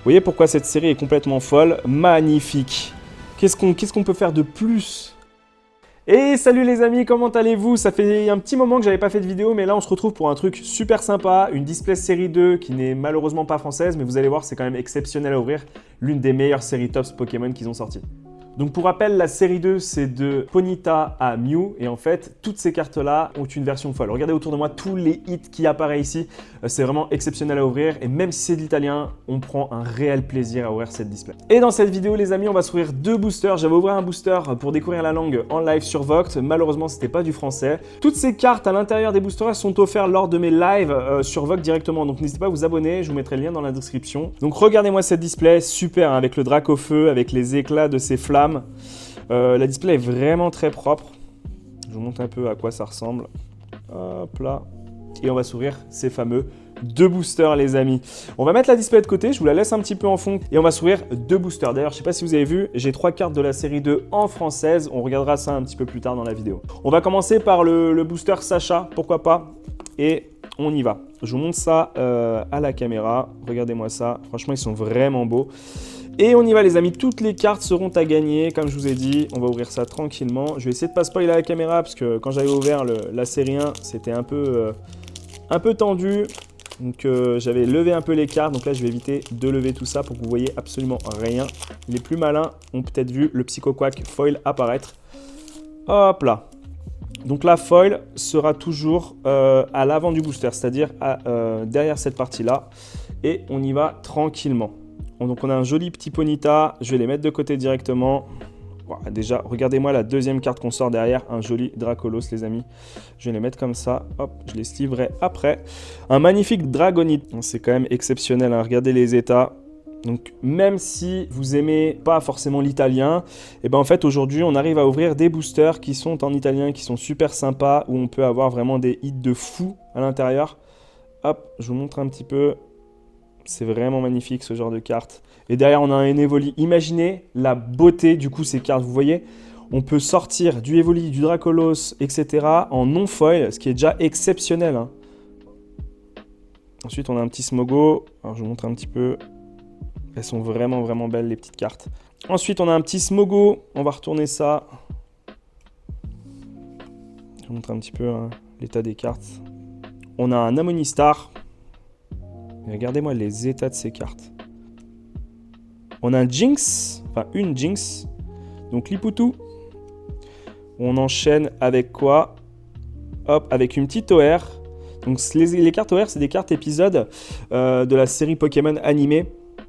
voyez pourquoi cette série est complètement folle, magnifique. Qu'est-ce qu'on peut faire de plus? Et salut les amis, comment allez-vous? Ça fait un petit moment que j'avais pas fait de vidéo, mais là on se retrouve pour un truc super sympa, une Display série 2 qui n'est malheureusement pas française, mais vous allez voir, c'est quand même exceptionnel à ouvrir, l'une des meilleures séries Topps Pokémon qu'ils ont sorties. Donc pour rappel, la série 2, c'est de Ponyta à Mew, et en fait, toutes ces cartes-là ont une version folle. Regardez autour de moi tous les hits qui apparaissent ici, c'est vraiment exceptionnel à ouvrir, et même si c'est de l'italien, on prend un réel plaisir à ouvrir cette display. Et dans cette vidéo, les amis, on va s'ouvrir deux boosters. J'avais ouvert un booster pour découvrir la langue en live sur Vogt, malheureusement, c'était pas du français. Toutes ces cartes à l'intérieur des boosters sont offertes lors de mes lives sur Vogt directement, donc n'hésitez pas à vous abonner, je vous mettrai le lien dans la description. Donc regardez-moi cette display, super, hein, avec le Dracofeu, avec les éclats de ses flammes. La display est vraiment très propre. Je vous montre un peu à quoi ça ressemble. Hop là. Et on va s'ouvrir ces fameux deux boosters, les amis. On va mettre la display de côté, je vous la laisse un petit peu en fond. Et on va s'ouvrir deux boosters. D'ailleurs, je ne sais pas si vous avez vu, j'ai 3 cartes de la série 2 en française. On regardera ça un petit peu plus tard dans la vidéo. On va commencer par le booster Sacha, pourquoi pas. Et on y va. Je vous montre ça à la caméra. Regardez-moi ça. Franchement, ils sont vraiment beaux. Et on y va les amis, toutes les cartes seront à gagner, comme je vous ai dit, on va ouvrir ça tranquillement. Je vais essayer de ne pas spoiler à la caméra, parce que quand j'avais ouvert la série 1, c'était un peu tendu. Donc j'avais levé un peu les cartes, donc là je vais éviter de lever tout ça pour que vous voyez absolument rien. Les plus malins ont peut-être vu le Psycho Quack foil apparaître. Hop là. Donc la foil sera toujours à l'avant du booster, c'est-à-dire derrière cette partie-là. Et on y va tranquillement. Donc on a un joli petit Ponyta, je vais les mettre de côté directement. Voilà, déjà, regardez-moi la deuxième carte qu'on sort derrière, un joli Dracolos les amis. Je vais les mettre comme ça, hop, je les sleeverai après. Un magnifique Dragonite, c'est quand même exceptionnel, hein. Regardez les états. Donc même si vous aimez pas forcément l'italien, et ben en fait aujourd'hui on arrive à ouvrir des boosters qui sont en italien, qui sont super sympas, où on peut avoir vraiment des hits de fou à l'intérieur. Hop, je vous montre un petit peu. C'est vraiment magnifique ce genre de carte. Et derrière, on a un Evoli. Imaginez la beauté du coup ces cartes. Vous voyez, on peut sortir du Evoli, du Dracolos, etc. en non-foil, ce qui est déjà exceptionnel, hein. Ensuite, on a un petit Smogo. Alors, je vous montre un petit peu. Elles sont vraiment, vraiment belles, les petites cartes. Ensuite, on a un petit Smogo. On va retourner ça. Je vous montre un petit peu hein, l'état des cartes. On a un Amonistar. Regardez-moi les états de ces cartes. On a un Jinx, enfin une Jinx. Donc Liputu. On enchaîne avec quoi? Hop, avec une petite OR. Donc les cartes OR, c'est des cartes épisodes de la série Pokémon animée.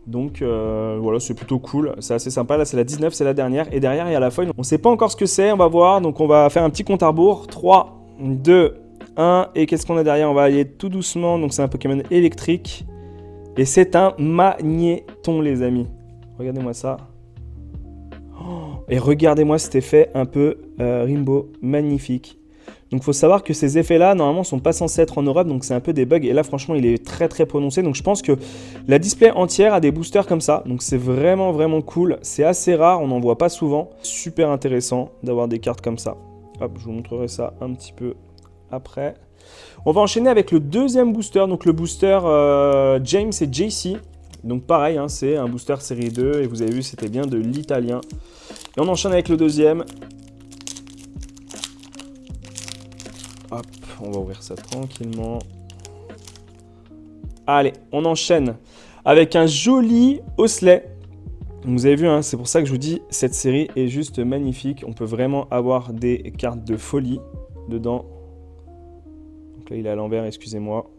Donc voilà, c'est plutôt cool, c'est assez sympa. Là, c'est la 19, c'est la dernière. Et derrière, il y a la foil. On ne sait pas encore ce que c'est, on va voir. Donc on va faire un petit compte à rebours. 3, 2, 1. Et qu'est-ce qu'on a derrière? On va aller tout doucement. Donc c'est un Pokémon électrique. Et c'est un magnéton, les amis. Regardez-moi ça. Oh, et regardez-moi cet effet un peu Rainbow. Magnifique. Donc il faut savoir que ces effets-là, normalement, ne sont pas censés être en Europe. Donc c'est un peu des bugs. Et là, franchement, il est très très prononcé. Donc je pense que la display entière a des boosters comme ça. Donc c'est vraiment vraiment cool. C'est assez rare, on n'en voit pas souvent. Super intéressant d'avoir des cartes comme ça. Hop, je vous montrerai ça un petit peu après. On va enchaîner avec le deuxième booster, donc le booster James et JC. Donc pareil, hein, c'est un booster série 2 et vous avez vu, c'était bien de l'italien. Et on enchaîne avec le deuxième. Hop, on va ouvrir ça tranquillement. Allez, on enchaîne avec un joli Osley. Vous avez vu, hein, c'est pour ça que je vous dis, cette série est juste magnifique. On peut vraiment avoir des cartes de folie dedans. Donc là, il est à l'envers, excusez-moi.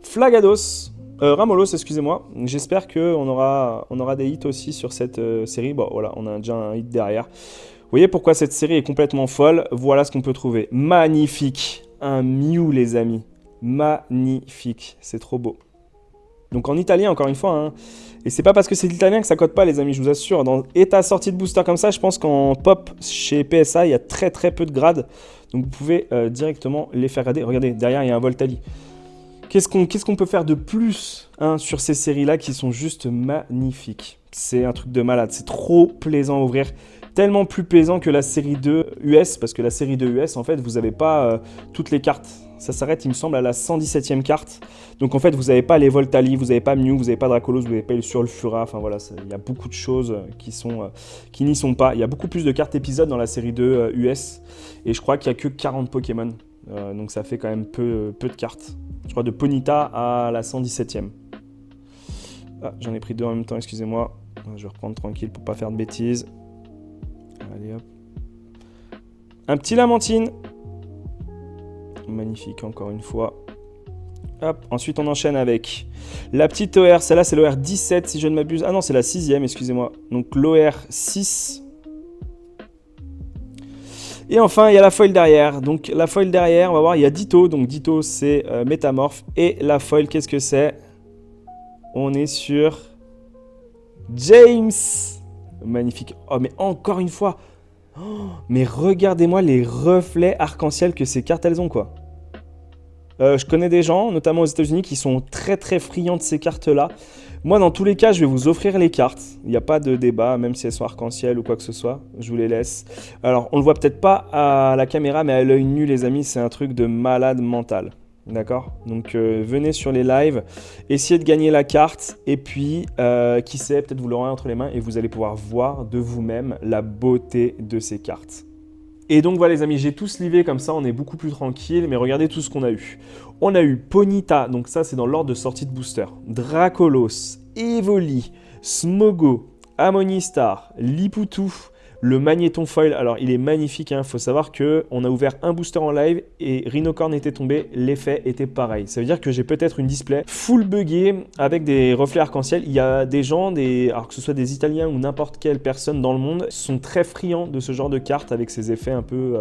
Flagados, Ramolos, excusez-moi. J'espère qu'on aura des hits aussi sur cette série. Bon, voilà, on a déjà un hit derrière. Vous voyez pourquoi cette série est complètement folle. Voilà ce qu'on peut trouver. Magnifique. Un Mew, les amis. Magnifique. C'est trop beau. Donc en italien, encore une fois, hein. Et c'est pas parce que c'est l'italien que ça cote pas, les amis, je vous assure. Dans état sortie de booster comme ça, je pense qu'en pop, chez PSA, il y a très très peu de grades. Donc vous pouvez directement les faire grader. Regardez, derrière, il y a un Voltali. Qu'est-ce qu'on peut faire de plus hein, sur ces séries-là qui sont juste magnifiques? C'est un truc de malade. C'est trop plaisant à ouvrir. Tellement plus plaisant que la série 2 US, parce que la série 2 US, en fait, vous n'avez pas toutes les cartes. Ça s'arrête, il me semble, à la 117e carte. Donc en fait, vous n'avez pas les Voltali, vous n'avez pas Mew, vous n'avez pas Dracolos, vous n'avez pas le Sulfura. Enfin voilà, il y a beaucoup de choses qui n'y sont pas. Il y a beaucoup plus de cartes épisodes dans la série 2 US. Et je crois qu'il n'y a que 40 Pokémon. Donc ça fait quand même peu de cartes. Je crois de Ponyta à la 117e. Ah, j'en ai pris deux en même temps, excusez-moi. Je vais reprendre tranquille pour pas faire de bêtises. Allez hop. Un petit Lamantine. Magnifique, encore une fois. Hop. Ensuite, on enchaîne avec la petite OR. Celle-là, c'est l'OR 17, si je ne m'abuse. Ah non, c'est la 6e, excusez-moi. Donc, l'OR 6. Et enfin, il y a la foil derrière. Donc, la foil derrière, on va voir, il y a Ditto. Donc, Ditto, c'est Métamorphe. Et la foil, qu'est-ce que c'est? On est sur James. Magnifique. Oh, mais encore une fois. Oh, mais regardez-moi les reflets arc-en-ciel que ces cartes elles ont, quoi. Je connais des gens, notamment aux États-Unis, qui sont très très friands de ces cartes-là. Moi, dans tous les cas, je vais vous offrir les cartes. Il n'y a pas de débat, même si elles sont arc-en-ciel ou quoi que ce soit. Je vous les laisse. Alors, on ne le voit peut-être pas à la caméra, mais à l'œil nu, les amis, c'est un truc de malade mental. D'accord? Donc, venez sur les lives, essayez de gagner la carte. Et puis, qui sait, peut-être vous l'aurez entre les mains et vous allez pouvoir voir de vous-même la beauté de ces cartes. Et donc voilà les amis, j'ai tout slivé comme ça, on est beaucoup plus tranquille, mais regardez tout ce qu'on a eu. On a eu Ponyta, donc ça c'est dans l'ordre de sortie de booster, Dracolos, Evoli, Smogo, Amonistar, Liputu, le Magnéton Foil. Alors il est magnifique, hein. Faut savoir qu'on a ouvert un booster en live et Rhinocorn était tombé, l'effet était pareil. Ça veut dire que j'ai peut-être une display full buggée avec des reflets arc-en-ciel. Il y a des gens, alors que ce soit des Italiens ou n'importe quelle personne dans le monde, sont très friands de ce genre de cartes avec ces effets un peu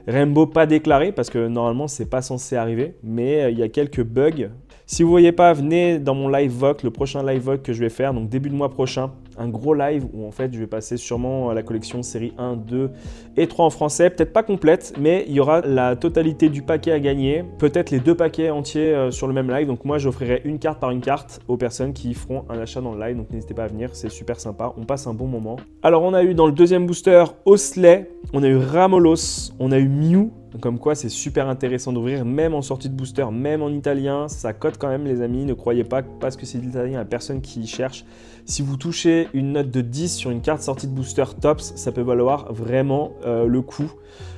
rainbow pas déclarés parce que normalement c'est pas censé arriver, mais il y a quelques bugs. Si vous ne voyez pas, venez dans mon live VOC, le prochain live VOC que je vais faire, donc début de mois prochain, un gros live où en fait je vais passer sûrement à la collection série 1, 2 et 3 en français, peut-être pas complète, mais il y aura la totalité du paquet à gagner, peut-être les deux paquets entiers sur le même live, donc moi j'offrirai une carte par une carte aux personnes qui feront un achat dans le live, donc n'hésitez pas à venir, c'est super sympa, on passe un bon moment. Alors on a eu dans le deuxième booster Osley, on a eu Ramolos, on a eu Mew. Comme quoi c'est super intéressant d'ouvrir, même en sortie de booster, même en italien, ça cote quand même les amis, ne croyez pas parce que c'est l'italien, il n'y a personne qui y cherche. Si vous touchez une note de 10 sur une carte sortie de booster tops, ça peut valoir vraiment le coup.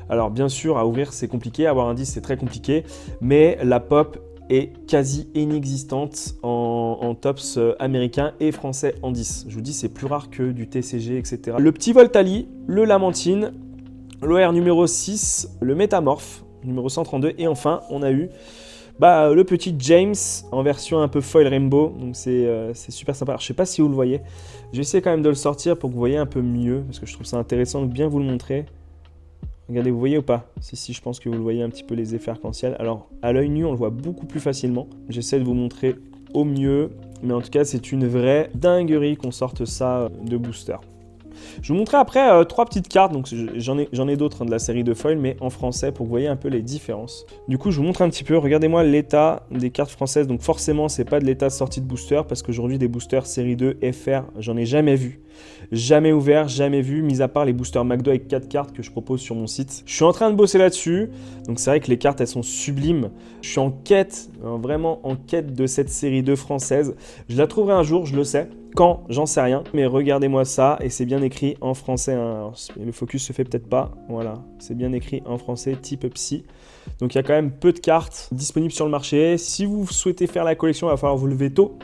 Alors bien sûr, à ouvrir c'est compliqué, avoir un 10 c'est très compliqué, mais la pop est quasi inexistante en tops américains et français en 10. Je vous dis, c'est plus rare que du TCG, etc. Le petit Voltali, le Lamantine, l'OR numéro 6, le Métamorphe, numéro 132. Et enfin, on a eu le petit James en version un peu foil rainbow. Donc c'est super sympa. Alors, je ne sais pas si vous le voyez. Je vais essayer quand même de le sortir pour que vous voyez un peu mieux. Parce que je trouve ça intéressant de bien vous le montrer. Regardez, vous voyez ou pas? Si, je pense que vous le voyez un petit peu les effets arc-en-ciel. Alors, à l'œil nu, on le voit beaucoup plus facilement. J'essaie de vous montrer au mieux. Mais en tout cas, c'est une vraie dinguerie qu'on sorte ça de booster. Je vous montrerai après 3 petites cartes, donc j'en ai d'autres de la série de foil, mais en français pour que vous voyez un peu les différences. Du coup, je vous montre un petit peu, regardez-moi l'état des cartes françaises, donc forcément, c'est pas de l'état de sortie de booster, parce qu'aujourd'hui, des boosters série 2 FR, j'en ai jamais vu. Jamais ouvert, jamais vu, mis à part les boosters McDo avec 4 cartes que je propose sur mon site. Je suis en train de bosser là-dessus, donc c'est vrai que les cartes, elles sont sublimes. Je suis en quête, vraiment en quête de cette série 2 française. Je la trouverai un jour, je le sais. Quand, j'en sais rien, mais regardez-moi ça, et c'est bien écrit en français, hein. Alors, le focus se fait peut-être pas, voilà, c'est bien écrit en français, type psy. Donc il y a quand même peu de cartes disponibles sur le marché. Si vous souhaitez faire la collection, il va falloir vous lever tôt.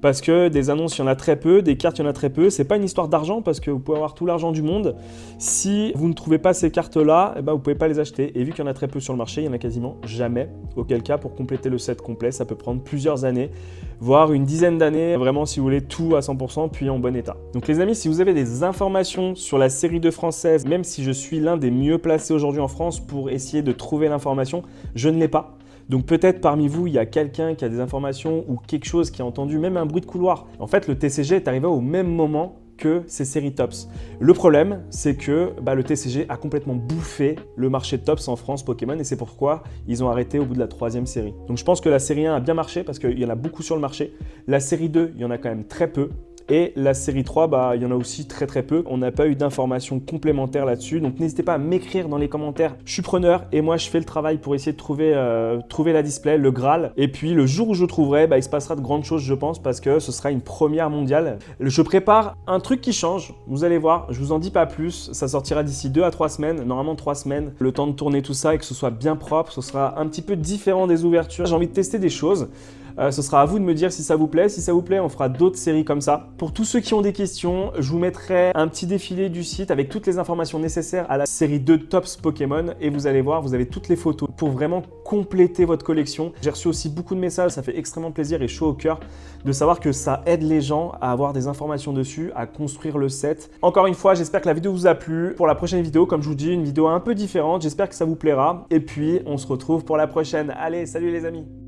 Parce que des annonces, il y en a très peu, des cartes, il y en a très peu. C'est pas une histoire d'argent parce que vous pouvez avoir tout l'argent du monde. Si vous ne trouvez pas ces cartes-là, vous ne pouvez pas les acheter. Et vu qu'il y en a très peu sur le marché, il y en a quasiment jamais. Auquel cas, pour compléter le set complet, ça peut prendre plusieurs années, voire une dizaine d'années, vraiment si vous voulez tout à 100%, puis en bon état. Donc les amis, si vous avez des informations sur la série 2 française, même si je suis l'un des mieux placés aujourd'hui en France pour essayer de trouver l'information, je ne l'ai pas. Donc peut-être parmi vous, il y a quelqu'un qui a des informations ou quelque chose qui a entendu, même un bruit de couloir. En fait, le TCG est arrivé au même moment que ces séries tops. Le problème, c'est que le TCG a complètement bouffé le marché de tops en France Pokémon et c'est pourquoi ils ont arrêté au bout de la 3e série. Donc je pense que la série 1 a bien marché parce qu'il y en a beaucoup sur le marché. La série 2, il y en a quand même très peu. Et la série 3, il y en a aussi très peu. On n'a pas eu d'informations complémentaires là-dessus. Donc n'hésitez pas à m'écrire dans les commentaires. Je suis preneur et moi je fais le travail pour essayer de trouver la display, le Graal. Et puis le jour où je trouverai, il se passera de grandes choses je pense parce que ce sera une première mondiale. Je prépare un truc qui change. Vous allez voir, je vous en dis pas plus. Ça sortira d'ici 2 à 3 semaines. Normalement 3 semaines. Le temps de tourner tout ça et que ce soit bien propre. Ce sera un petit peu différent des ouvertures. J'ai envie de tester des choses. Ce sera à vous de me dire si ça vous plaît. Si ça vous plaît, on fera d'autres séries comme ça. Pour tous ceux qui ont des questions, je vous mettrai un petit défilé du site avec toutes les informations nécessaires à la série 2 Tops Pokémon. Et vous allez voir, vous avez toutes les photos pour vraiment compléter votre collection. J'ai reçu aussi beaucoup de messages, ça fait extrêmement plaisir et chaud au cœur de savoir que ça aide les gens à avoir des informations dessus, à construire le set. Encore une fois, j'espère que la vidéo vous a plu. Pour la prochaine vidéo, comme je vous dis, une vidéo un peu différente. J'espère que ça vous plaira. Et puis, on se retrouve pour la prochaine. Allez, salut les amis!